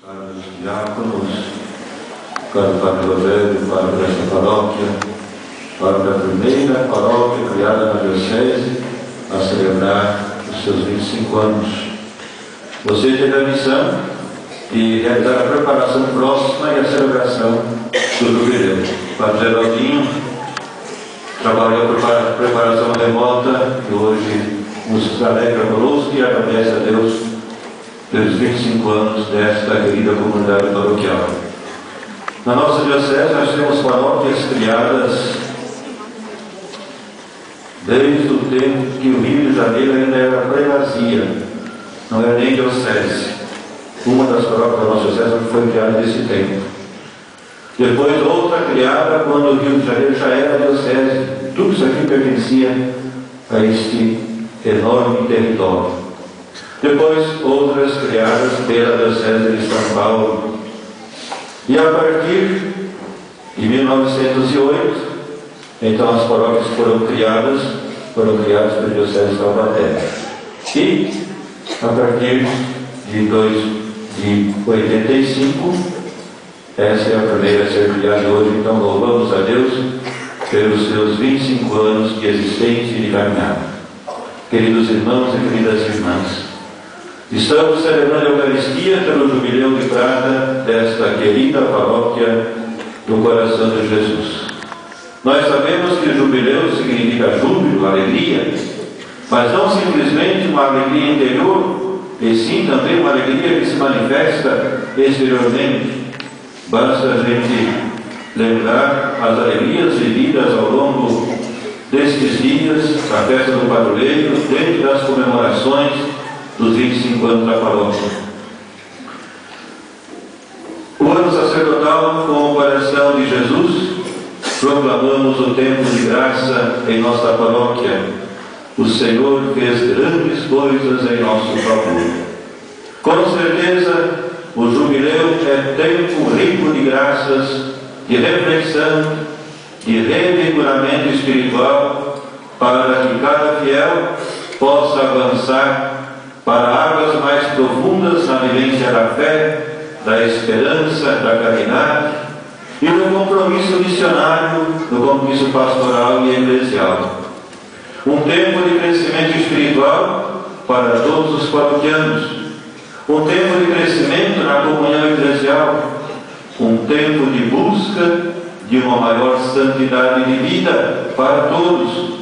caros diáconos, caro Padre Rogério, padre desta paróquia, padre da primeira paróquia criada na Diocese a celebrar os seus 25 anos. Você teve a missão de realizar a preparação próxima e a celebração do jubileu. O Padre Geraldinho trabalhou para a preparação remota e hoje nos alegra conosco e agradece a Deus pelos 25 anos desta querida comunidade paroquial. Na nossa diocese nós temos paróquias criadas desde o tempo que o Rio de Janeiro ainda era prelazia, não era nem diocese. Uma das paróquias da nossa diocese foi criada nesse tempo. Depois outra criada quando o Rio de Janeiro já era diocese. Tudo isso aqui pertencia a este enorme território. Depois outras criadas pela Diocese de São Paulo. E a partir de 1908, então as paróquias foram criadas pela Diocese de Taubaté. E a partir de 85, essa é a primeira a ser criada hoje. Então louvamos a Deus pelos seus 25 anos de existência e de caminhada. Queridos irmãos e queridas irmãs, estamos celebrando a Eucaristia pelo Jubileu de Prata desta querida paróquia do Coração de Jesus. Nós sabemos que jubileu significa júbilo, alegria, mas não simplesmente uma alegria interior, e sim também uma alegria que se manifesta exteriormente. Basta a gente lembrar as alegrias vividas ao longo destes dias, a festa do padroeiro, dentro das comemorações dos 25 anos da paróquia. O ano sacerdotal com o coração de Jesus, proclamamos o tempo de graça em nossa paróquia. O Senhor fez grandes coisas em nosso favor. Com certeza, o jubileu é tempo rico de graças, de reflexão, de revigoramento espiritual, para que cada fiel possa avançar para águas mais profundas na vivência da fé, da esperança, da caridade e no compromisso missionário, no compromisso pastoral e eclesial. Um tempo de crescimento espiritual para todos os paroquianos, um tempo de crescimento na comunhão eclesial, um tempo de busca de uma maior santidade de vida para todos,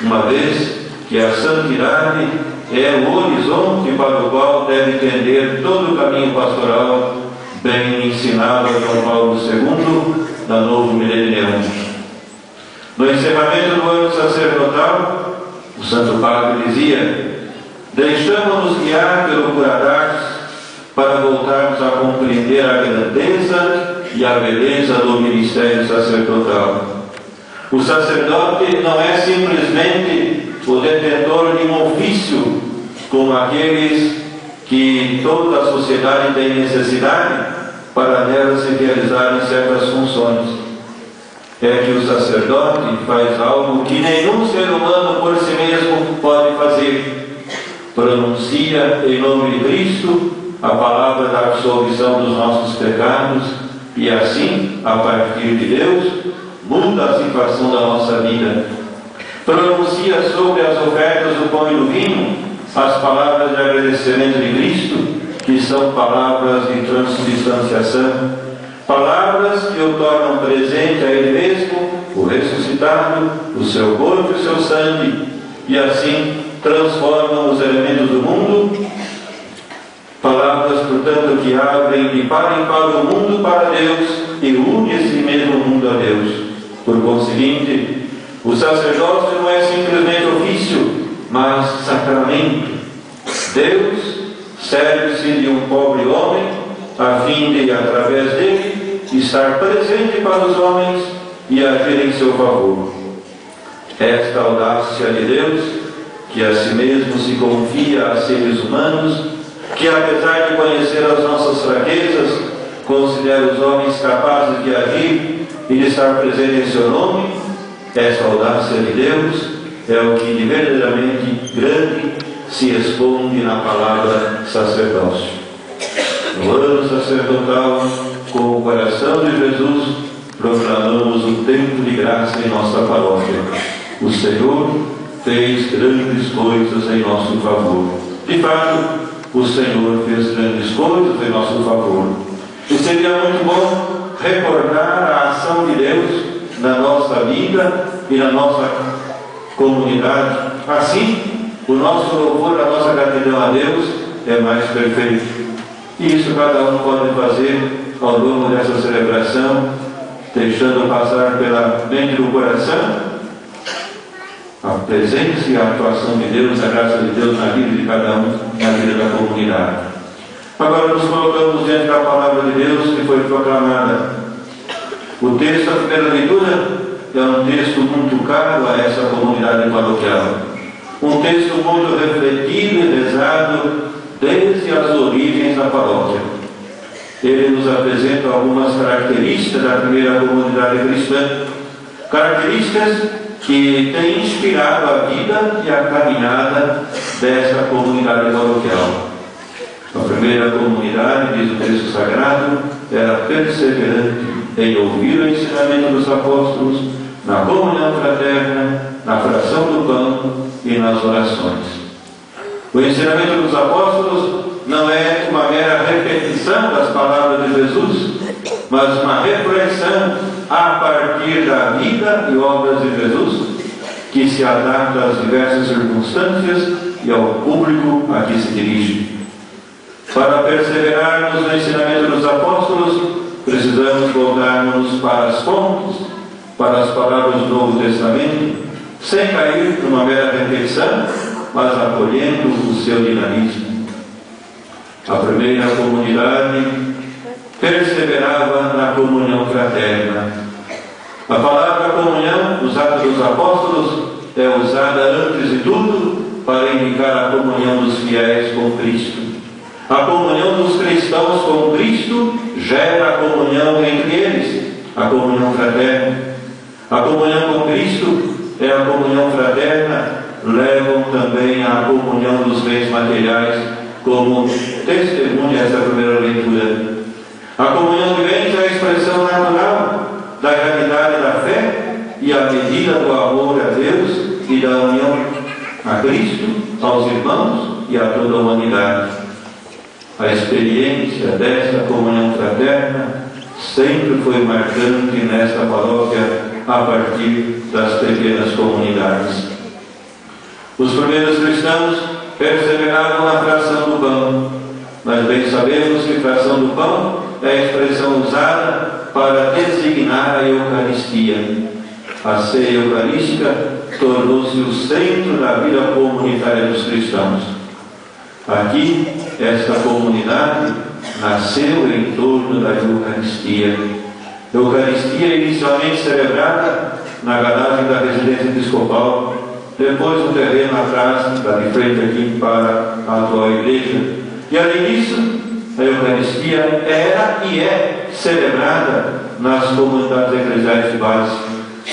uma vez que a santidade é o horizonte para o qual deve tender todo o caminho pastoral bem ensinado a João Paulo II na Novo Milênio. No encerramento do ano sacerdotal, o Santo Padre dizia: deixamos-nos guiar pelo Curadas para voltarmos a compreender a grandeza e a beleza do ministério sacerdotal. O sacerdote não é simplesmente o detentor de um ofício, como aqueles que toda a sociedade tem necessidade para nela se realizarem certas funções. É que o sacerdote faz algo que nenhum ser humano por si mesmo pode fazer. Pronuncia em nome de Cristo a palavra da absolvição dos nossos pecados e assim, a partir de Deus, muda a situação da nossa vida. Pronuncia sobre as ofertas do pão e do vinho as palavras de agradecimento de Cristo, que são palavras de transubstanciação, palavras que o tornam presente a Ele mesmo, o ressuscitado, o seu corpo e o seu sangue, e assim transformam os elementos do mundo. Palavras, portanto, que abrem de par em par o mundo para Deus e une esse mesmo mundo a Deus. Por conseguinte, o sacerdócio não é simplesmente ofício, mas sacramento. Deus serve-se de um pobre homem a fim de, através dele, estar presente para os homens e agir em seu favor. Esta audácia de Deus, que a si mesmo se confia a seres humanos, que apesar de conhecer as nossas fraquezas, considera os homens capazes de agir e de estar presente em seu nome, essa audácia de Deus é o que de verdadeiramente grande se esconde na palavra sacerdócio. No ano sacerdotal, com o coração de Jesus, proclamamos o tempo de graça em nossa paróquia. O Senhor fez grandes coisas em nosso favor. De fato, o Senhor fez grandes coisas em nosso favor. E seria muito bom recordar a ação de Deus na nossa vida e na nossa comunidade. Assim, o nosso louvor, a nossa gratidão a Deus é mais perfeito. E isso cada um pode fazer ao longo dessa celebração, deixando passar pela mente do coração a presença e a atuação de Deus, a graça de Deus na vida de cada um, na vida da comunidade. Agora nos colocamos diante da palavra de Deus que foi proclamada. O texto, a primeira leitura, é um texto muito caro a essa comunidade paroquial. Um texto muito refletido e rezado desde as origens da paróquia. Ele nos apresenta algumas características da primeira comunidade cristã, características que têm inspirado a vida e a caminhada dessa comunidade paroquial. A primeira comunidade, diz o texto sagrado, era perseverante em ouvir o ensinamento dos apóstolos, na comunhão fraterna, na fração do pão e nas orações. O ensinamento dos apóstolos não é uma mera repetição das palavras de Jesus, mas uma reflexão a partir da vida e obras de Jesus, que se adapta às diversas circunstâncias e ao público a que se dirige. Para perseverarmos no ensinamento dos apóstolos, precisamos voltar-nos para as fontes, para as palavras do Novo Testamento, sem cair numa mera repetição, mas acolhendo o seu dinamismo. A primeira comunidade perseverava na comunhão fraterna. A palavra comunhão, nos Atos dos Apóstolos, é usada antes de tudo para indicar a comunhão dos fiéis com Cristo. A comunhão dos cristãos com Cristo gera a comunhão entre eles, a comunhão fraterna. A comunhão com Cristo é a comunhão fraterna, levam também à comunhão dos bens materiais, como testemunha essa primeira leitura. A comunhão de bens é a expressão natural da realidade da fé e a medida do amor a Deus e da união a Cristo, aos irmãos e a toda a humanidade. A experiência dessa comunhão fraterna sempre foi marcante nesta paróquia a partir das pequenas comunidades. Os primeiros cristãos perseveravam na fração do pão. Nós bem sabemos que fração do pão é a expressão usada para designar a Eucaristia. A ceia eucarística tornou-se o centro da vida comunitária dos cristãos. Aqui, esta comunidade nasceu em torno da Eucaristia. Eucaristia inicialmente celebrada na garagem da residência episcopal, depois no terreno atrás, de frente aqui para a atual igreja. E além disso, a Eucaristia era e é celebrada nas comunidades eclesiais de base.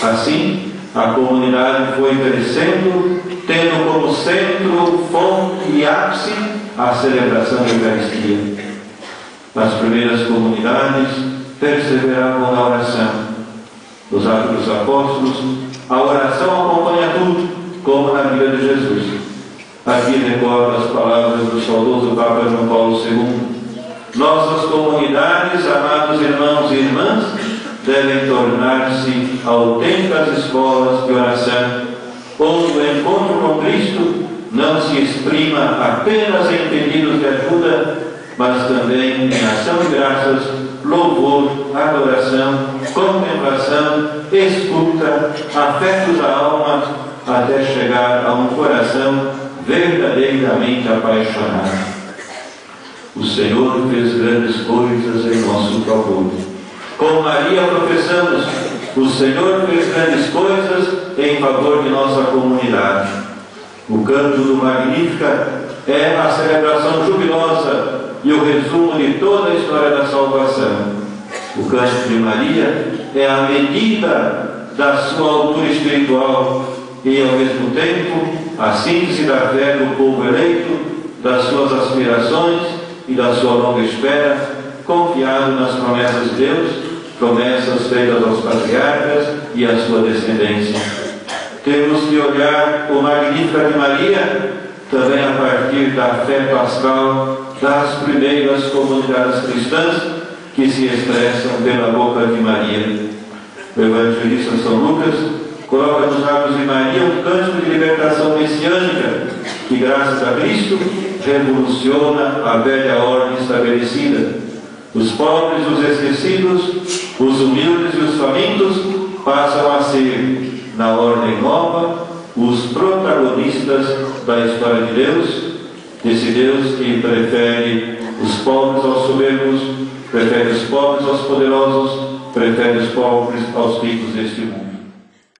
Assim, a comunidade foi crescendo, tendo como centro, fonte e ápice a celebração da Eucaristia. As primeiras comunidades perseveravam na oração. Nos Atos dos Apóstolos, a oração acompanha tudo, como na vida de Jesus. Aqui recordo as palavras do saudoso Papa João Paulo II. Nossas comunidades, amados irmãos e irmãs, devem tornar-se autênticas escolas de oração, onde o encontro com Cristo não se exprima apenas em pedidos de ajuda, mas também em ação de graças, louvor, adoração, contemplação, escuta, afetos da alma, até chegar a um coração verdadeiramente apaixonado. O Senhor fez grandes coisas em nosso favor. Com Maria professamos, o Senhor fez grandes coisas em favor de nossa comunidade. O canto do Magnífica é a celebração jubilosa e o resumo de toda a história da salvação. O canto de Maria é a medida da sua altura espiritual e, ao mesmo tempo, a síntese da fé do povo eleito, das suas aspirações e da sua longa espera, confiado nas promessas de Deus, promessas feitas aos patriarcas e à sua descendência. Temos que olhar o Magníficat de Maria também a partir da fé pascal das primeiras comunidades cristãs que se expressam pela boca de Maria. O evangelista São Lucas coloca nos lábios de Maria um cântico de libertação messiânica que, graças a Cristo, revoluciona a velha ordem estabelecida. Os pobres, os esquecidos, os humildes e os famintos passam a ser, na ordem nova, os protagonistas da história de Deus, desse Deus que prefere os pobres aos soberbos, prefere os pobres aos poderosos, prefere os pobres aos ricos deste mundo.